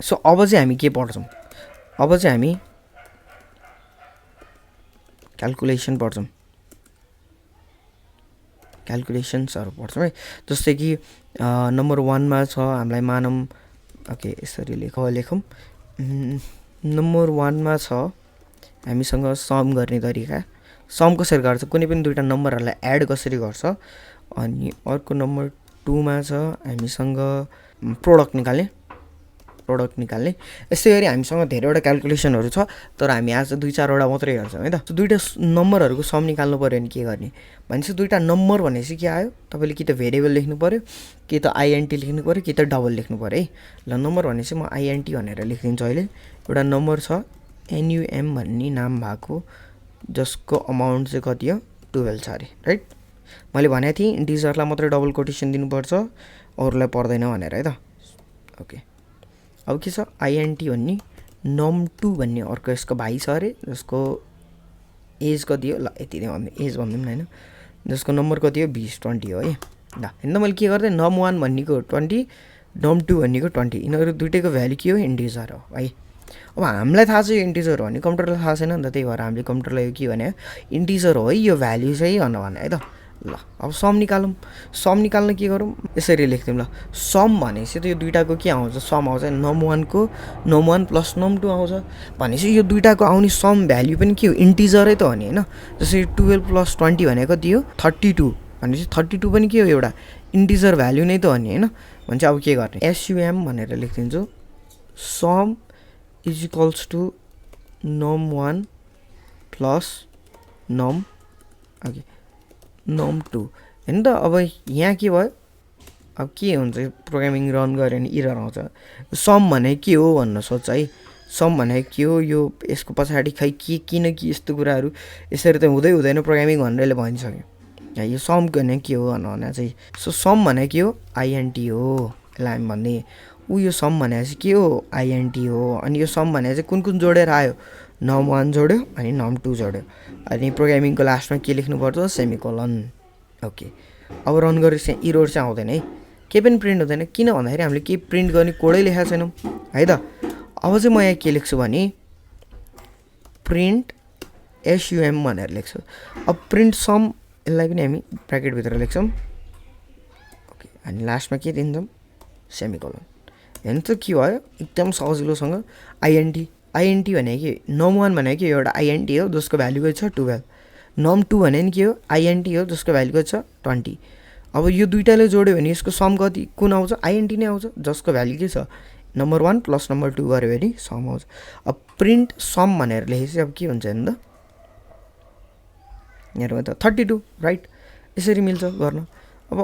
So अब चाहिँ हामी के पढ्छौँ, अब चाहिँ हामी क्यालकुलेसन पढ्छौँ, क्यालकुलेसन्सहरू पढ्छौँ है। जस्तै कि नम्बर 1 मा छ हामीलाई मानौँ, ओके यसरी लेखौँ नम्बर 1 मा छ हामीसँग सम गर्ने तरिका, सम कसरी गर्छ, कुनै पनि दुईवटा नम्बरहरूलाई एड कसरी गर्छ। अनि अर्को नम्बर 2 मा छ हामीसँग प्रोडक्ट निकाल्ने, यस्तै गरी हामीसँग धेरैवटा क्यालकुलेसनहरू छ, तर हामी आज 2-4वटा मात्रै हेर्छौँ है त। दुईवटा नम्बरहरूको सम निकाल्नु पऱ्यो भने के गर्ने भनेपछि दुईवटा नम्बर भनेपछि के आयो, तपाईँले कि त भेरिएबल लेख्नु पऱ्यो, कि त आइएनटी लेख्नु पऱ्यो, कि त डबल लेख्नु पऱ्यो है। ल नम्बर भनेपछि म आइएनटी भनेर लेखिदिन्छु अहिले। एउटा नम्बर छ एनयुएम भन्ने नाम भएको, जसको अमाउन्ट चाहिँ कति हो 12 छ अरे, राइट। मैले भनेको थिएँ इन्टिजरलाई मात्रै डबल कोटेसन दिनुपर्छ, अरूलाई पर्दैन भनेर है त। ओके अब के छ आइएनटी भन्ने num2 भन्ने अर्को यसको भाइ छ अरे, जसको एज कति हो, ल यति नै भन्दै एज भन्दैम होइन, जसको नम्बर कति हो 20 हो है। ल हेर्दा मैले के गर्दै num1 भन्नेको 20, num2 भन्नेको 20, यिनीहरू दुइटैको भ्यालु के हो इन्टिजर हो है। अब हामीलाई थाहा छ यो इन्टिजर हो भने कम्प्युटरलाई थाहा छैन नि त, त्यही भएर हामीले कम्प्युटरलाई यो के भने इन्टिजर हो है यो भ्याल्यु चाहिँ भने है त। ल अब सम निकालौँ, सम निकाल्न के गरौँ यसरी लेख्दिउँ। ल सम भनेपछि त यो दुइटाको के आउँछ, सम आउँछ num1 प्लस num2 आउँछ भनेपछि यो दुइटाको आउने सम भ्याल्यु पनि के हो इन्टिजरै त हो नि होइन। जस्तै 12 प्लस 20 भनेको कति हो 32 भनेपछि 32 पनि के हो एउटा इन्टिजर भ्याल्यु नै त हो नि होइन। भनेपछि अब के गर्ने एसयुएम भनेर लेखिदिन्छु, sum is equals to num1 plus num2 होइन त। अब यहाँ के भयो, अब के हुन्छ प्रोग्रामिङ रन गऱ्यो भने इरर आउँछ। सम भने के हो भन्न सोध्छ है, सम भने के हो, यो यसको पछाडि खै के किन कि यस्तो कुराहरू यसरी त हुँदैन प्रोग्रामिङ भनेर यसले भनिसक्यो। यो सम भने के हो भने चाहिँ, सो सम भने के हो आइएनटी हो, यसलाई हामी भन्ने यो सम भने चाहिँ के हो आइएनटी हो। अनि यो सम भने चाहिँ कुन जोडेर आयो num1 जोड्यो अनि num2 जोड्यो, अनि प्रोग्रामिङको लास्टमा के लेख्नुपर्छ सेमिकोलन। ओके अब रन गरेपछि इरर चाहिँ आउँदैन है, केही पनि प्रिन्ट हुँदैन, किन भन्दाखेरि हामीले केही प्रिन्ट गर्ने कोडै लेखेको छैनौँ है त। अब चाहिँ म यहाँ के लेख्छु भने प्रिन्ट एसयुएम भनेर लेख्छु। अब प्रिन्ट सम यसलाई पनि हामी ब्राकेटभित्र लेख्छौँ, ओके अनि लास्टमा के दिन्छौँ सेमिकोलन। हेर्नु त के भयो एकदम सजिलोसँग आइएनटी भनेको के num1 भनेको एउटा आइएनटी हो जसको भ्यालु कति छ 12, num2 भने नि के हो आइएनटी हो जसको भ्यालु कति छ 20। अब यो दुइटाले जोड्यो भने यसको सम कति कुन आउँछ आइएनटी नै आउँछ, जसको भ्यालु के छ नम्बर 1 प्लस नम्बर 2 गऱ्यो भने सम आउँछ। अब प्रिन्ट सम भनेर लेखेपछि अब के हुन्छ हेर्नु त, हेरौँ त 32 राइट, यसरी मिल्छ गर्न। अब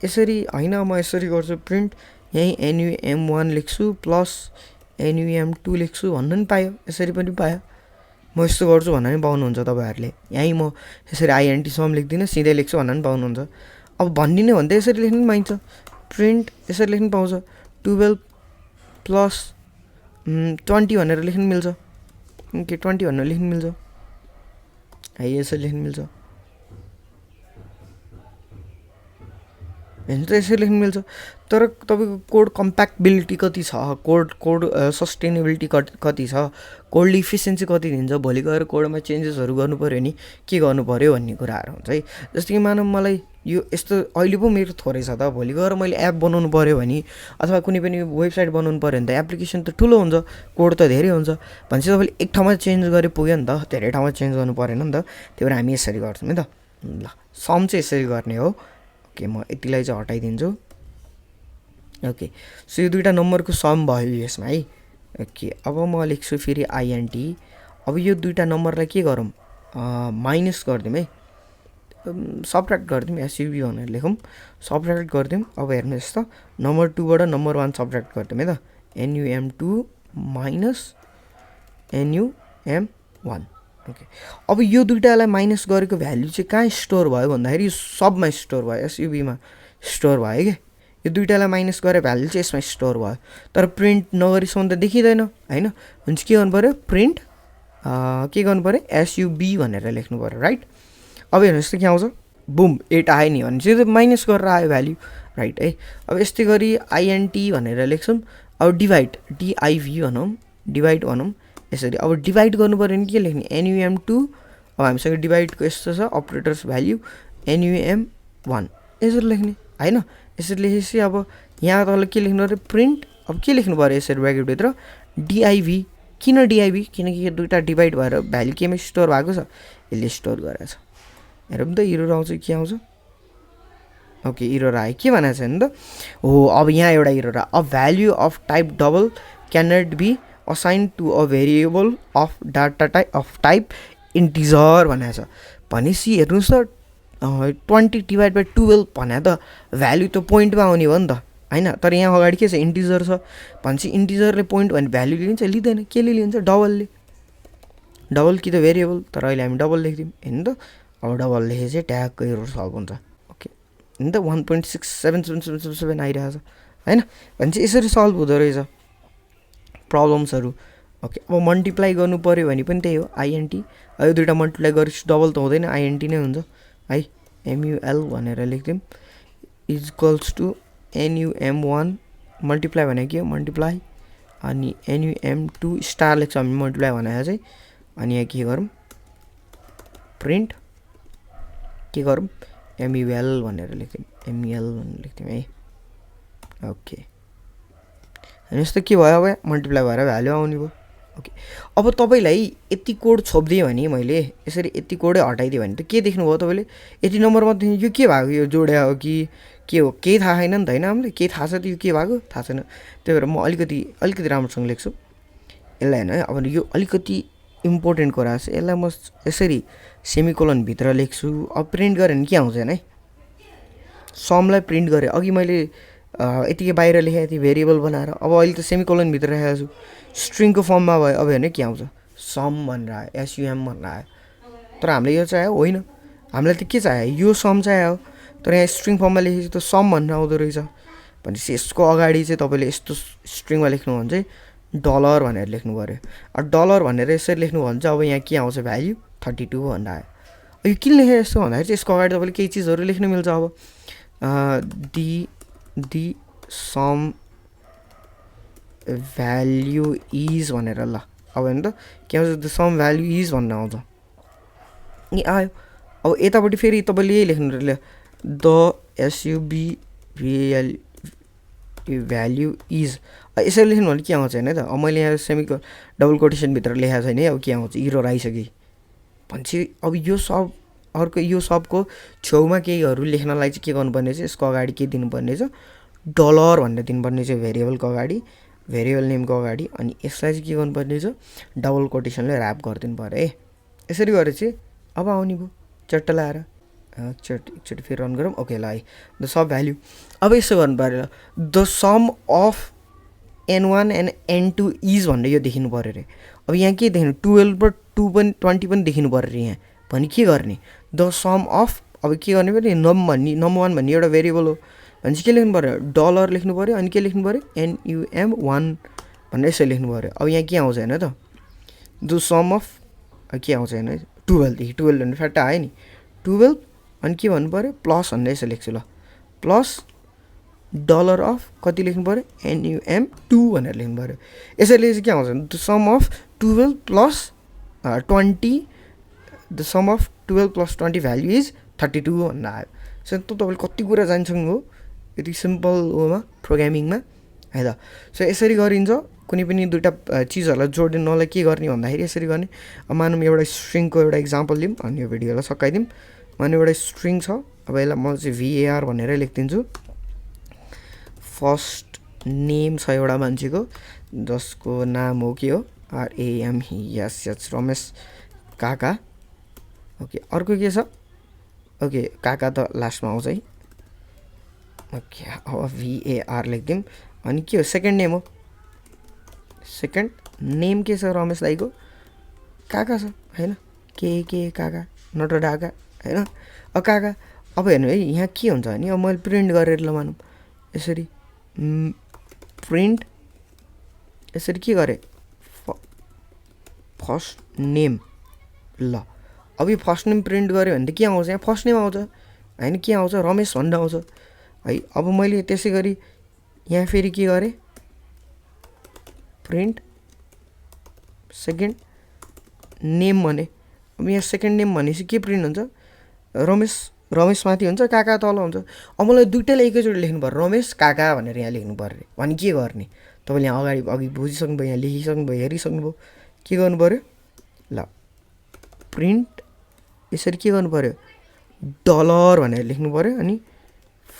यसरी होइन म यसरी गर्छु प्रिन्ट यहीँ NUM1 लेख्छु प्लस NUM2 लेख्छु भन्नु नि पायो, यसरी पनि पायो। म यस्तो गर्छु भन्नु पनि पाउनुहुन्छ तपाईँहरूले, यहीँ म यसरी आइएनटी सम लेख्दिनँ सिधै लेख्छु भन्नु पनि पाउनुहुन्छ। अब भनिदिने भने त यसरी लेख्नु पनि पाइन्छ, प्रिन्ट यसरी लेख्नु पाउँछ 12 प्लस 20 भनेर लेख्नु मिल्छ, के 20 भनेर लेख्नु मिल्छ है, यसरी लेख्नु मिल्छ हेर्नु त यसरी लेख्नु मिल्छ। तर तपाईँको कोड कम्प्याक्टेबिलिटी कति छ, कोड सस्टेनेबिलिटी कति छ, कोडले इफिसियन्सी कति दिन्छ, भोलि गएर कोडमा चेन्जेसहरू गर्नु पऱ्यो नि के गर्नु पऱ्यो भन्ने कुराहरू हुन्छ है। जस्तो कि मानौँ मलाई यो यस्तो अहिले पो मेरो थोरै छ त, भोलि गएर मैले एप बनाउनु पऱ्यो भने अथवा कुनै पनि वेबसाइट बनाउनु पऱ्यो भने त एप्लिकेसन त ठुलो हुन्छ, कोड त धेरै हुन्छ भनेपछि तपाईँले एक ठाउँमा चेन्ज गरे पुग्यो नि त, धेरै ठाउँमा चेन्ज गर्नु परेन नि त। त्यही भएर हामी यसरी गर्छौँ है त। ल सम चाहिँ यसरी गर्ने हो, ओके म यतिलाई चाहिँ हटाइदिन्छु। ओके सो यो दुईवटा नम्बरको सम भयो यसमा है। ओके अब म लेख्छु फेरि आइएनटी। अब यो दुईवटा नम्बरलाई के गरौँ माइनस गरिदिउँ है, सबट्र्याक्ट गरिदिउँ, एसयुबी भनेर लेखौँ, सबट्र्याक्ट गरिदिउँ। अब हेर्नुहोस् त नम्बर 2 बाट नम्बर 1 सबट्र्याक्ट गरिदिउँ है त, NUM2 माइनस NUM1। ओके अब यो दुइटालाई माइनस गरेको भ्याल्यु चाहिँ कहाँ स्टोर भयो भन्दाखेरि सबमा स्टोर भयो, एसयुबीमा स्टोर भयो क्या। यो दुइटालाई माइनस गरेर भ्याल्यु चाहिँ यसमा स्टोर भयो, तर प्रिन्ट नगरीसम्म त देखिँदैन होइन। हुन्छ के गर्नु पऱ्यो प्रिन्ट के गर्नु पऱ्यो एसयुबी भनेर लेख्नु पऱ्यो राइट। अब हेर्नुहोस् त के आउँछ बुम 8 आयो नि भने चाहिँ माइनस गरेर आयो भ्याल्यु राइट है। अब यस्तै गरी आइएनटी भनेर लेख्छौँ। अब डिभाइड डिआइभी भनौँ, डिभाइड भनौँ यसरी। अब डिभाइड गर्नु पऱ्यो भने के लेख्ने NUM2। अब हामीसँग डिभाइडको यस्तो छ अपरेटर्स भ्याल्यु NUM1 यसरी लेख्ने होइन। यसरी लेखेपछि अब यहाँ तपाईँले के लेख्नु पऱ्यो प्रिन्ट। अब के लेख्नु पऱ्यो यसरी ब्र्याकेटभित्र डिआइभी। किन डिआइभी किनकि यो दुईवटा डिभाइड भएर भ्याल्यु केमा स्टोर भएको छ यसले स्टोर गरेको छ। हेरौँ त इरर आउँछ के आउँछ। ओके इरर आयो के भनेको छ नि त हो। अब यहाँ एउटा इरर आयो a value of type double can not be assign to a variable of data type integer भनेको छ। भनेपछि हेर्नुहोस् त 20 डिभाइड बाई 12 भने त भ्याल्यु त पोइन्टमा आउने हो नि त होइन। तर यहाँ अगाडि के छ इन्टिजर छ भनेपछि इन्टिजरले पोइन्ट भने भ्याल्यु लिन्छ लिँदैन केले लिन्छ डबलले। डबल कि त भेरिएबल तर अहिले हामी डबल लेख्दिउँ होइन त। अब डबल लेखे चाहिँ ट्यागको एरर सल्भ हुन्छ ओके होइन त। 1.677777 आइरहेछ होइन भनेपछि यसरी सल्भ हुँदो रहेछ प्रब्लम्सहरू ओके। अब मल्टिप्लाई गर्नु पऱ्यो भने पनि त्यही हो आइएनटी। अब यो दुइटा मल्टिप्लाई गरेपछि डबल त हुँदैन आइएनटी नै हुन्छ है। MUL भनेर लेख्दिउँ इक्वल्स टु NUM1 मल्टिप्लाई भनेको के हो मल्टिप्लाई अनि NUM2 स्टार लेख्छ हामी मल्टिप्लाई भनेर चाहिँ। अनि यहाँ के गरौँ प्रिन्ट के गरौँ MUL भनेर लेख्दिउँ MUL भनेर लेख्दिउँ है ओके। अनि यस्तो के भयो अब मल्टिप्लाई भएर भ्याल्यु आउने भयो ओके। अब तपाईँलाई यति कोड छोपिदिएँ भने मैले यसरी यति कोडै हटाइदिएँ भने त के देख्नुभयो तपाईँले यति नम्बरमा देख्नु यो के भएको यो जोड्या हो कि के हो केही थाहा छैन नि त होइन। हामीले केही थाहा छ त यो के भएको थाहा छैन। त्यही भएर म अलिकति राम्रोसँग लेख्छु यसलाई होइन। अब यो अलिकति इम्पोर्टेन्ट कुरा छ यसलाई म यसरी सेमिकोलनभित्र लेख्छु। अब प्रिन्ट गरेँ भने के आउँछ है समलाई प्रिन्ट गरेँ अघि मैले यतिकै बाहिर लेखेँ यति भेरिएबल बनाएर। अब अहिले त सेमिकोलनभित्र राखेको छु स्ट्रिङको फर्ममा भयो। अब हेर्नु के आउँछ सम भनेर आयो SUM भनेर आयो। तर हामीले यो चाहियो होइन हामीलाई त के चाहियो यो सम चाहियो। तर यहाँ स्ट्रिङ फर्ममा लेखेपछि त सम भनेर आउँदो रहेछ। भनेपछि यसको अगाडि चाहिँ तपाईँले यस्तो स्ट्रिङमा लेख्नु भने चाहिँ डलर भनेर लेख्नु पऱ्यो। अब डलर भनेर यसरी लेख्नु भने चाहिँ अब यहाँ के आउँछ भ्याल्यु 32 भनेर आयो। यो किन लेखेँ यस्तो भन्दाखेरि चाहिँ यसको अगाडि तपाईँले केही चिजहरू लेख्नु मिल्छ। अब दि सम भ्याल्यु इज भनेर ल अब हेर्नु त के आउँछ द सम भ्याल्यु इज भनेर आउँछ नि आयो। अब यतापट्टि फेरि तपाईँले यही लेख्नु ल द SUB भ्याल्यु इज यसरी लेख्नु भने के आउँछ होइन त। अब मैले यहाँ सेमीको डबल कोटेसनभित्र लेखेको छैन है। अब के आउँछ इरर आइसक्यो भनेपछि अब यो सब अर्को यो सबको छेउमा केहीहरू लेख्नलाई चाहिँ के गर्नुपर्ने चाहिँ यसको अगाडि के दिनुपर्ने छ डलर भनेर दिनुपर्ने छ भेरिएबलको अगाडि भेरिएबल नेमको अगाडि। अनि यसलाई चाहिँ के गर्नुपर्ने छ डबल कोटेसनले ऱ्याप गरिदिनु पऱ्यो है। यसरी गरेपछि अब आउने भयो चट्ट लाएर एकचोटि फेरि रन गरौँ ओके ल है द सब भ्याल्यु। अब यसो गर्नु पऱ्यो the sum of N1 and N2 is भनेर यो देखिनु पऱ्यो अरे। अब यहाँ के देख्नु 12 र 2 पनि 20 पनि देखिनु पऱ्यो अरे यहाँ भने के गर्ने द सम अफ। अब के गर्ने पऱ्यो नम्बर 1 भन्ने एउटा भेरिएबल हो भने चाहिँ के लेख्नु पऱ्यो डलर लेख्नु पऱ्यो अनि के लेख्नु पऱ्यो NUM1 भनेर यसरी लेख्नु पऱ्यो। अब यहाँ के आउँछ होइन त द सम अफ के आउँछ होइन 12 देखि 12 भने फ्याट्टा आयो नि 12 अनि के भन्नु पऱ्यो प्लस भनेर यसो लेख्छु ल प्लस डलर अफ कति लेख्नु पऱ्यो NUM2 भनेर लेख्नु पऱ्यो। यसरी चाहिँ के आउँछ the sum of 12 plus 20 the sum of 12 plus 20 value is 32 भनेर आयो। सो तपाईँले कति कुरा जान्छौँ हो यति सिम्पल उमा प्रोग्रामिङमा है त। सो यसरी गरिन्छ कुनै पनि दुईवटा चिजहरूलाई जोड्नलाई के गर्ने भन्दाखेरि यसरी गर्ने। अब मानौँ एउटा स्ट्रिङको एउटा इक्जाम्पल लिउँ अनि यो भिडियोलाई सकाइदिउँ। मानौँ एउटा स्ट्रिङ छ अब यसलाई म चाहिँ VAR भनेरै लेखिदिन्छु। फर्स्ट नेम छ एउटा मान्छेको जसको नाम हो के हो RAMESH रमेश काका ओके। अर्को के छ ओके काका त लास्टमा आउँछ है ओके। अब VAR लेखिदिउँ अनि के हो सेकेन्ड नेम हो सेकेन्ड नेम के छ रमेश दाईको काका छ होइन के काका नट ढाका होइन। अब काका अब हेर्नु है यहाँ के हुन्छ भने अब मैले प्रिन्ट गरेर ल मानौँ यसरी प्रिन्ट यसरी के गरेँ फर्स्ट नेम ल। अब यो फर्स्ट नेम प्रिन्ट गऱ्यो भने त के आउँछ यहाँ फर्स्ट नेम आउँछ हैन के आउँछ रमेश भन्ने आउँछ है। अब मैले त्यसै गरी यहाँ फेरि के गरेँ प्रिन्ट सेकेन्ड नेम भने। अब यहाँ सेकेन्ड नेम भनेपछि के प्रिन्ट हुन्छ रमेश माथि हुन्छ काका तल हुन्छ। अब मलाई दुइटैलाई एकैचोटि लेख्नु पर्यो रमेश काका भनेर यहाँ लेख्नु पर्यो भने के गर्ने तपाईँले यहाँ अगाडि बुझिसक्नुभयो यहाँ लेखिसक्नुभयो हेरिसक्नुभयो के गर्नु पऱ्यो ल प्रिन्ट यसरी के गर्नु पऱ्यो डलर भनेर लेख्नु पऱ्यो अनि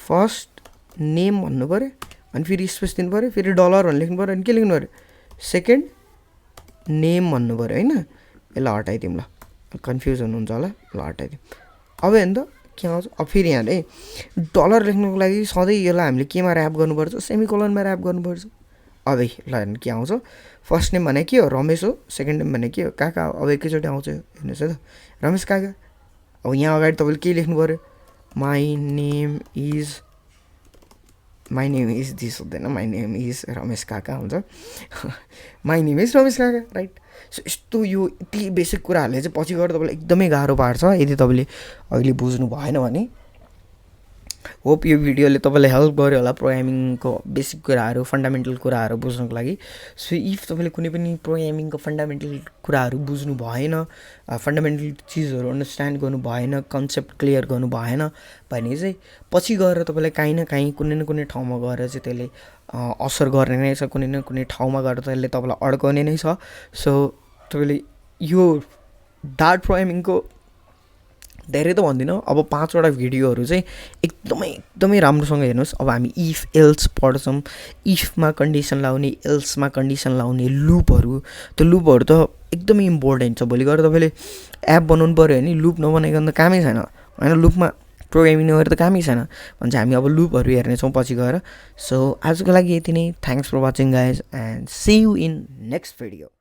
फर्स्ट नेम भन्नु पऱ्यो अनि फेरि स्पेस दिनु पऱ्यो फेरि डलर भनेर लेख्नु पऱ्यो अनि के लेख्नु पऱ्यो सेकेन्ड नेम भन्नु पऱ्यो होइन। यसलाई हटाइदिउँ ल कन्फ्युजन हुन्छ होला ल हटाइदिउँ। अब हेर्नु त के आउँछ अब फेरि यहाँ है डलर लेख्नुको लागि सधैँ यसलाई हामीले केमा ऱ्याप गर्नुपर्छ सेमिकोलनमा ऱ्याप गर्नुपर्छ। अब ल हेर्नु के आउँछ फर्स्ट नेम भने के हो रमेश हो सेकेन्ड नेम भने के हो काका। अब एकैचोटि आउँछ हेर्नुहोस् है त रमेश काका। अब यहाँ अगाडि तपाईँले के लेख्नु पऱ्यो माई नेम इज दिस हुँदैन माई नेम इज रमेश काका हुन्छ माई नेम इज रमेश काका राइट। सो यस्तो यो यति बेसिक कुराहरूले चाहिँ पछि गएर तपाईँलाई एकदमै गाह्रो पार्छ यदि तपाईँले अहिले बुझ्नु भएन भने। होप यो भिडियोले तपाईँलाई हेल्प गर्यो होला प्रोग्रामिङको बेसिक कुराहरू फन्डामेन्टल कुराहरू बुझ्नुको लागि। सो इफ तपाईँले कुनै पनि प्रोग्रामिङको फन्डामेन्टल कुराहरू बुझ्नु भएन फन्डामेन्टल चिजहरू अन्डरस्ट्यान्ड गर्नु भएन कन्सेप्ट क्लियर गर्नु भएन भने चाहिँ पछि गएर तपाईँलाई काहीँ न काहीँ कुनै न कुनै ठाउँमा गएर चाहिँ त्यसले असर गर्ने नै छ कुनै न कुनै ठाउँमा गएर त्यसले तपाईँलाई अड्काउने नै छ। सो तपाईँले यो डार्ट प्रोग्रामिङको धेरै त भन्दिनँ अब 5वटा भिडियोहरू चाहिँ एकदमै राम्रोसँग हेर्नुहोस्। अब हामी इफ एल्स पढ्छौँ इफमा कन्डिसन लाउने एल्समा कन्डिसन लाउने लुपहरू त्यो लुपहरू त एकदमै इम्पोर्टेन्ट छ। भोलि गएर तपाईँले एप बनाउनु पऱ्यो भने लुप नबनाइकन त कामै छैन होइन लुपमा प्रोग्रामिङ नगरेर त कामै छैन भन्छ। हामी अब लुपहरू हेर्नेछौँ पछि गएर। सो आजको लागि यति नै thanks for watching guys and see you in next video.